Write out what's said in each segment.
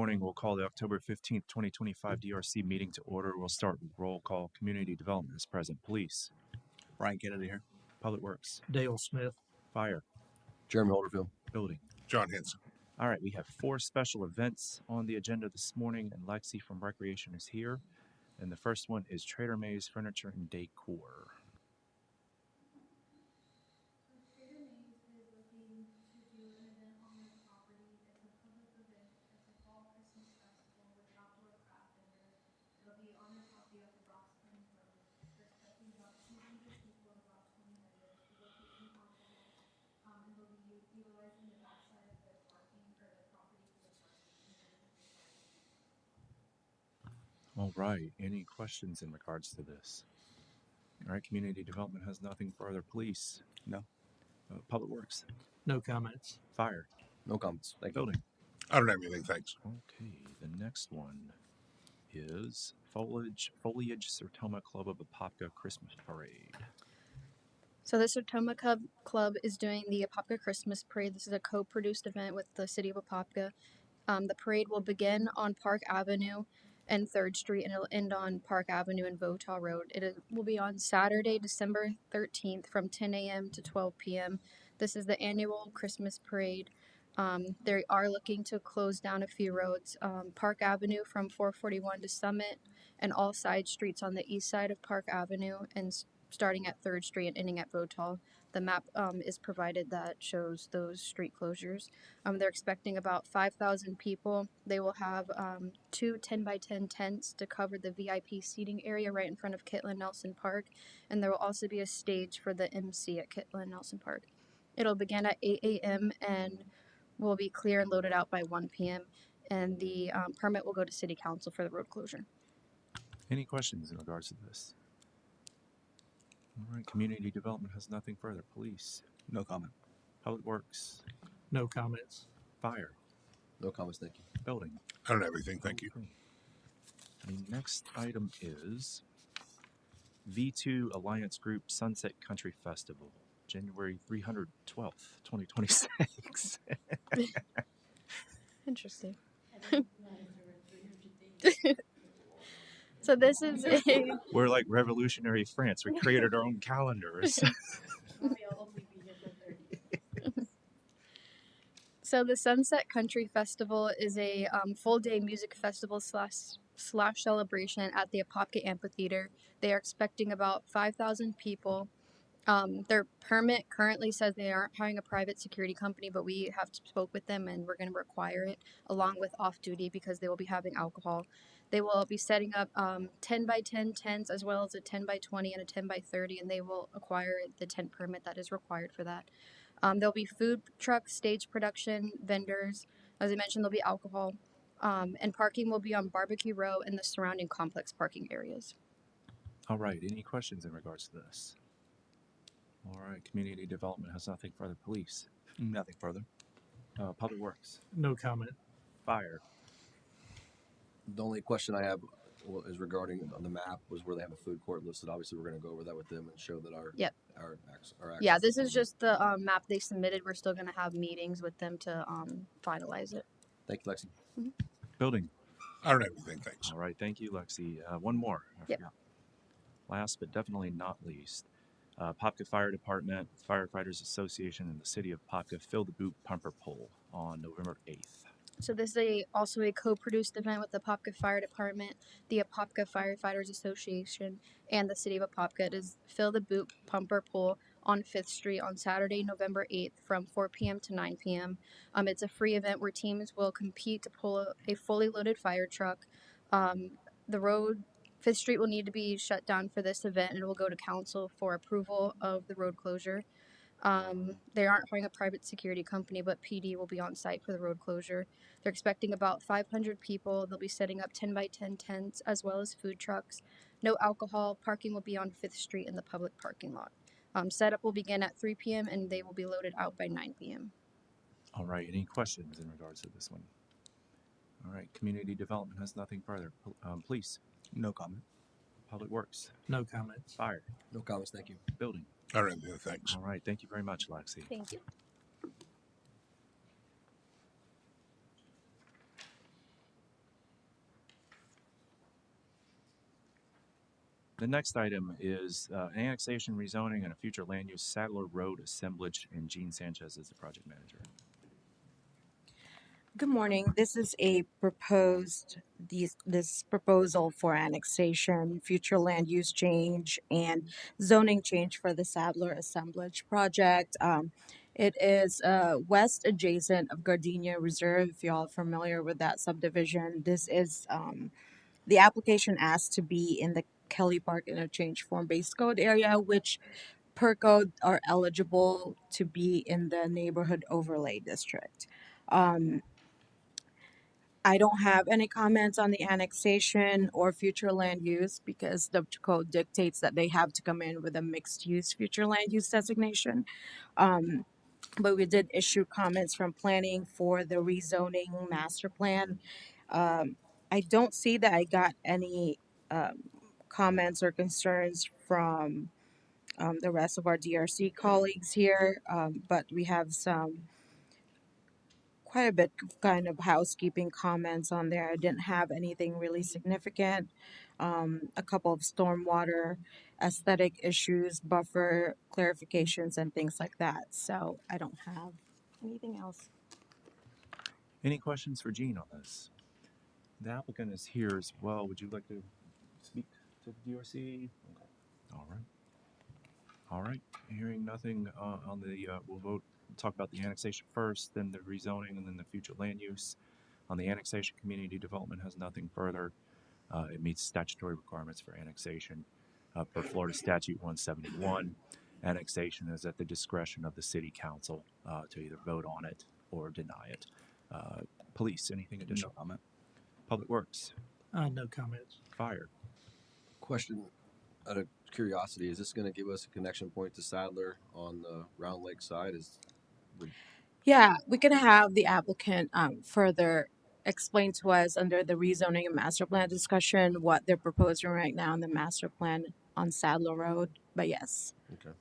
morning. We'll call the October 15th, 2025 DRC meeting to order. We'll start with roll call. Community Development is present. Police. Brian Kennedy here. Public Works. Dale Smith. Fire. Jeremy Holderfield. Building. John Henson. All right, we have 4 special events on the agenda this morning, and Lexi from Recreation is here. And the first one is Trader May's Furniture and Decor. All right, any questions in regards to this? All right, Community Development has nothing further. Police? No. Public Works? No comments. Fire? No comments. Thank you. Building? I don't have anything, thanks. Okay, the next one is Foliage Sertoma Club of Apopka Christmas Parade. So the Sertoma Club is doing the Apopka Christmas Parade. This is a co-produced event with the city of Apopka. The parade will begin on Park Avenue and 3rd Street, and it'll end on Park Avenue and Votah Road. Will be on Saturday, December 13th from 10 a.m. to 12 p.m. This is the annual Christmas parade. They are looking to close down a few roads. Park Avenue from 441 to Summit, and all side streets on the east side of Park Avenue, and starting at 3rd Street and ending at Votah. The map is provided that shows those street closures. They're expecting about 5,000 people. They will have 2 10x10 tents to cover the VIP seating area right in front of Kitland Nelson Park, and there will also be a stage for the MC at Kitland Nelson Park. It'll begin at 8 a.m. and will be clear and loaded out by 1 p.m. and the permit will go to City Council for the road closure. Any questions in regards to this? All right, Community Development has nothing further. Police? No comment. Public Works? No comments. Fire? No comments. Thank you. Building? I don't have anything, thank you. Okay. The next item is V2 Alliance Group Sunset Country Festival, January 312th, 2026. Interesting. So this is We're like revolutionary France. We created our own calendars. So the Sunset Country Festival is a full-day music festival slash celebration at the Apopka Amphitheater. They are expecting about 5,000 people. Their permit currently says they aren't hiring a private security company, but we have spoke with them and we're going to require it along with off-duty because they will be having alcohol. They will be setting up 10x10 tents as well as a 10x20 and a 10x30, and they will acquire the tent permit that is required for that. There'll be food trucks, stage production, vendors. As I mentioned, there'll be alcohol, and parking will be on Barbecue Row and the surrounding complex parking areas. All right, any questions in regards to this? All right, Community Development has nothing further. Police? Nothing further. Public Works? No comment. Fire? The only question I have is regarding on the map was where they have a food court listed. Obviously, we're going to go over that with them and show that our Yep. our Yeah, this is just the map they submitted. We're still going to have meetings with them to finalize it. Thank you, Lexi. Building? I don't have anything, thanks. All right, thank you, Lexi. One more. I Yep. forgot. Last but definitely not least, Apopka Fire Department, Firefighters Association, and the City of Apopka fill the boot pumper poll on November 8th. So this is also a co-produced event with the Apopka Fire Department, the Apopka Firefighters Association, and the City of Apopka. It is Fill the Boot Pumper Pool on 5th Street on Saturday, November 8th from 4 p.m. to 9 p.m. It's a free event where teams will compete to pull a fully loaded fire truck. The road, 5th Street will need to be shut down for this event, and it will go to council for approval of the road closure. They aren't hiring a private security company, but PD will be on site for the road closure. They're expecting about 500 people. They'll be setting up 10x10 tents as well as food trucks. No alcohol. Parking will be on 5th Street in the public parking lot. Setup will begin at 3 p.m. and they will be loaded out by 9 p.m. All right, any questions in regards to this one? All right, Community Development has nothing further. Police? No comment. Public Works? No comments. Fire? No comments. Thank you. Building? I don't have anything, thanks. All right, thank you very much, Lexi. Thank you. The next item is annexation, rezoning, and a future land use Sadler Road assemblage, and Gene Sanchez is the project manager. Good morning. This is a this proposal for annexation, future land use change, and zoning change for the Sadler Assemblage project. It is west adjacent of Gardenia Reserve. If y'all are familiar with that subdivision, this is the application asked to be in the Kelly Park Interchange Form Base Code area, which per code are eligible to be in the neighborhood overlay district. I don't have any comments on the annexation or future land use because the code dictates that they have to come in with a mixed use future land use designation. But we did issue comments from planning for the rezoning master plan. I don't see that I got any comments or concerns from the rest of our DRC colleagues here, but we have quite a bit of kind of housekeeping comments on there. I didn't have anything really significant. A couple of stormwater aesthetic issues, buffer clarifications, and things like that. So I don't have anything else. Any questions for Gene on this? The applicant is here as well. Would you like to speak to the DRC? Okay. All right. All right. Hearing nothing on the, we'll talk about the annexation first, then the rezoning, and then the future land use. On the annexation, community development has nothing further. It meets statutory requirements for annexation. Per Florida Statute 171, annexation is at the discretion of the city council to either vote on it or deny it. Police, anything No additional? comment. Public Works, No comments. Fire. Question out of curiosity: is this going to give us a connection point to Sadler on the Round Lake side? Yeah, we can have the applicant further explain to us under the rezoning and master plan discussion what they're proposing right now in the master plan on Sadler Road. But yes. Okay,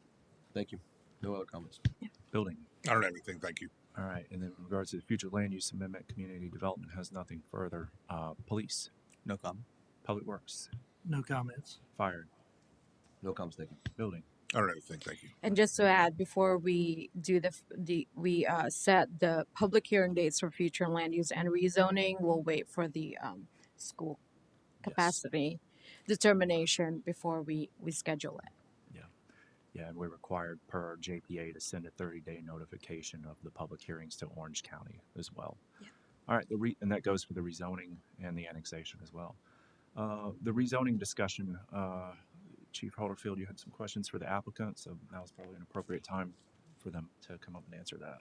thank you. No other comments. Building. I don't have anything. Thank you. All right. And then in regards to the future land use amendment, community development has nothing further. Police, No comment. Public Works, No comments. Fire, No comments. Thank you. Building. I don't have anything. Thank you. And just to add, before we do we set the public hearing dates for future land use and rezoning, we'll wait for the school capacity determination before we schedule it. Yeah, and we're required per JPA to send a 30-day notification of the public hearings to Orange County as well. Yeah. All right, and that goes for the rezoning and the annexation as well. The rezoning discussion, Chief Holderfield, you had some questions for the applicant, so now is probably an appropriate time for them to come up and answer that.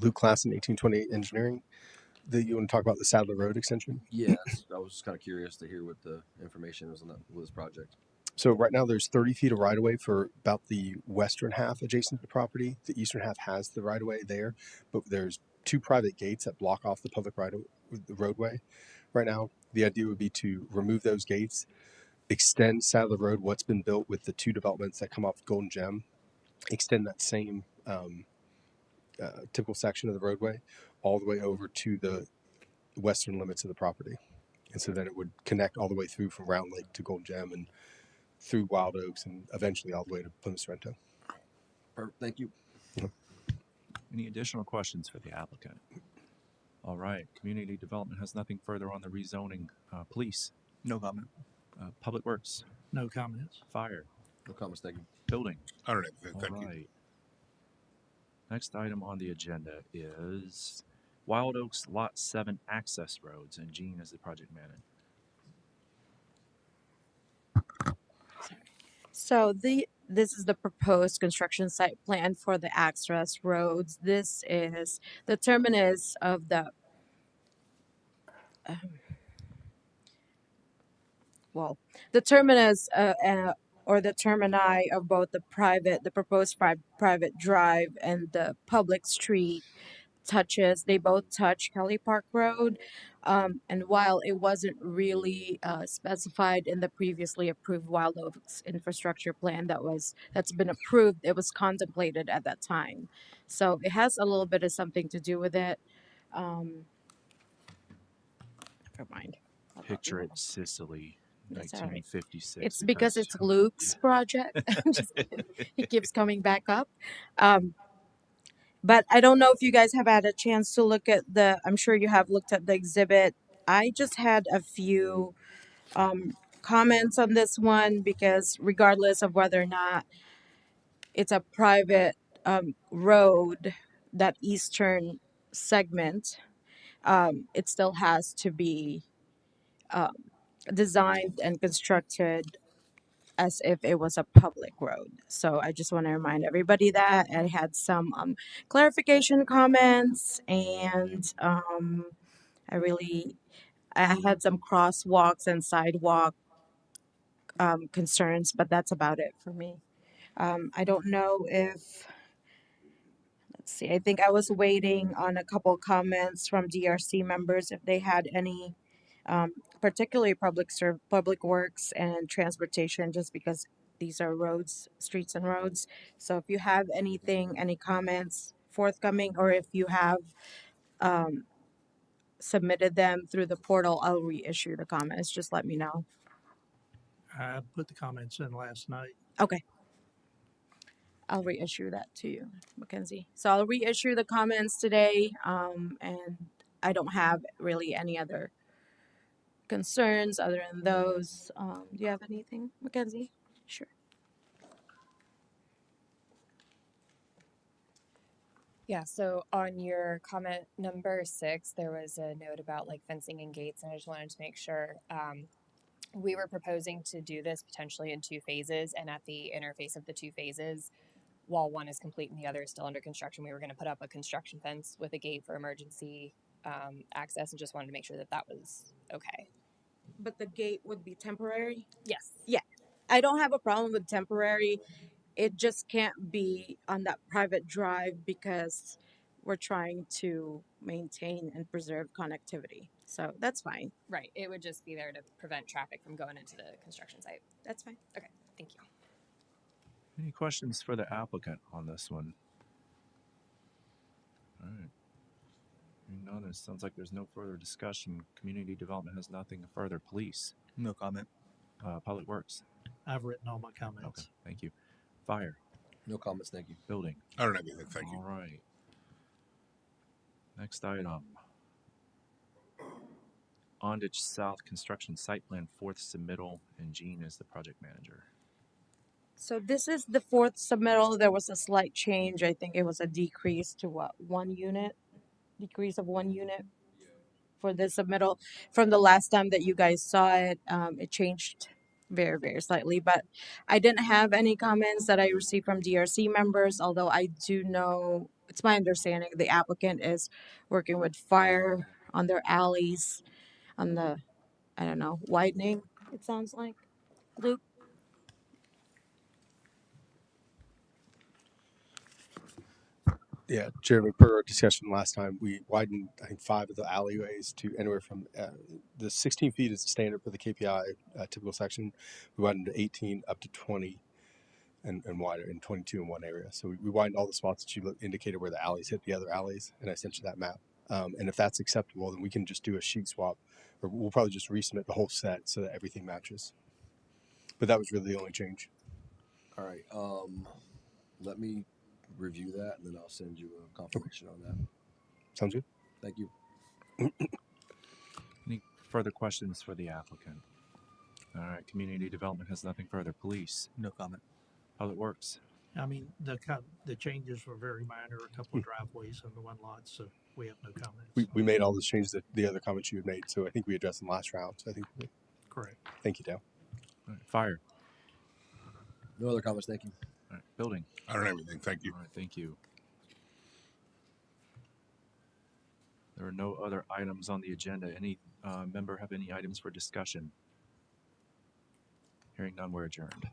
Luke Klassen, 1828 Engineering. You want to talk about the Sadler Road extension? Yes, I was just kind of curious to hear what the information is on that with this project. So right now there's 30 feet of right of way for about the western half adjacent to the property. The eastern half has the right of way there, but there's 2 private gates that block off the public the roadway. Right now, the idea would be to remove those gates, extend Sadler Road, what's been built with the 2 developments that come off Golden Gem, extend that same typical section of the roadway all the way over to the western limits of the property. And so then it would connect all the way through from Round Lake to Golden Gem and through Wild Oaks and eventually all the way to Plymouth Sorrento. Perfect. Thank you. Any additional questions for the applicant? All right, community development has nothing further on the rezoning. Police, No comment. Public Works, No comments. Fire, No comments. Thank you. Building. I don't have anything. All Thank you. right. Next item on the agenda is Wild Oaks Lot 7 access roads, and Gene is the project manager. So this is the proposed construction site plan for the access roads. This is the terminus of the the terminus or the termini of both the proposed private drive and the public street they both touch Kelly Park Road. And while it wasn't really specified in the previously approved Wild Oaks infrastructure plan that's been approved, it was contemplated at that time. So it has a little bit of something to do with it. Never mind. Picture it, Sicily, That's all right. 1956. It's because it's Luke's project. I'm just kidding. He keeps coming back up. Um, but I don't know if you guys have had a chance to look at I'm sure you have looked at the exhibit. I just had a few comments on this one because regardless of whether or not it's a private road, that eastern segment, it still has to be um, designed and constructed as if it was a public road. So I just want to remind everybody that I had some clarification comments, and I had some crosswalks and sidewalk concerns, but that's about it for me. I don't know if, let's see, I think I was waiting on a couple comments from DRC members if they had any, particularly public works and transportation, just because these are roads, streets and roads. So if you have anything, any comments forthcoming, or if you have um, submitted them through the portal, I'll reissue the comments. Just let me know. I put the comments in last night. Okay. I'll reissue that to you, Mackenzie. So I'll reissue the comments today, and I don't have really any other concerns other than those. Do you have anything, Mackenzie? Sure. Yeah, so on your comment number 6, there was a note about like fencing and gates, and I just wanted to make sure we were proposing to do this potentially in 2 phases, and at the interface of the 2 phases, while one is complete and the other is still under construction, we were going to put up a construction fence with a gate for emergency access, and just wanted to make sure that that was okay. But the gate would be temporary? Yes. Yeah. I don't have a problem with temporary. It just can't be on that private drive because we're trying to maintain and preserve connectivity. So that's fine. Right. It would just be there to prevent traffic from going into the construction site. That's fine. Okay. Thank you. Any questions for the applicant on this one? All right. Hearing none, it sounds like there's no further discussion. Community development has nothing further. Police, No comment. public works. I've written all my comments. Okay, thank you. Fire, No comments, thank you. building. I don't have anything. Thank you. All right. Next item. Ondich South Construction Site Plan, 4th submittal, and Jean is the project manager. So this is the 4th submittal. There was a slight change. I think it was a decrease to what, 1 unit? Decrease of 1 unit for the submittal. From the last time that you guys saw it, it changed very, very slightly. But I didn't have any comments that I received from DRC members, although I do know, it's my understanding the applicant is working with fire on their alleys, on the, I don't know, widening, it sounds like. Luke? Yeah, Jeremy, per our discussion last time, we widened, I think, 5 of the alleyways to anywhere from the 16 feet is the standard for the KPI typical section. We widened to 18 up to 20 and wider, and 22 in one area. So we widened all the spots that you indicated where the alleys hit the other alleys, and I sent you that map. And if that's acceptable, then we can just do a sheet swap, or we'll probably just resubmit the whole set so that everything matches. But that was really the only change. All right. Let me review that, and then I'll send you a confirmation on that. Sounds good. Thank you. Any further questions for the applicant? All right, community development has nothing further. Police, No comment. public works. I mean, the changes were very minor, a couple of driveways in the one lot, so we have no comments. We made all those changes that the other comments you had made, so I think we addressed them last round. So I think, Correct. thank you, Dale. All right, fire. No other comments, thank you. All right, building. I don't have anything. Thank you. All right, thank you. There are no other items on the agenda. Any member have any items for discussion? Hearing none, we're adjourned.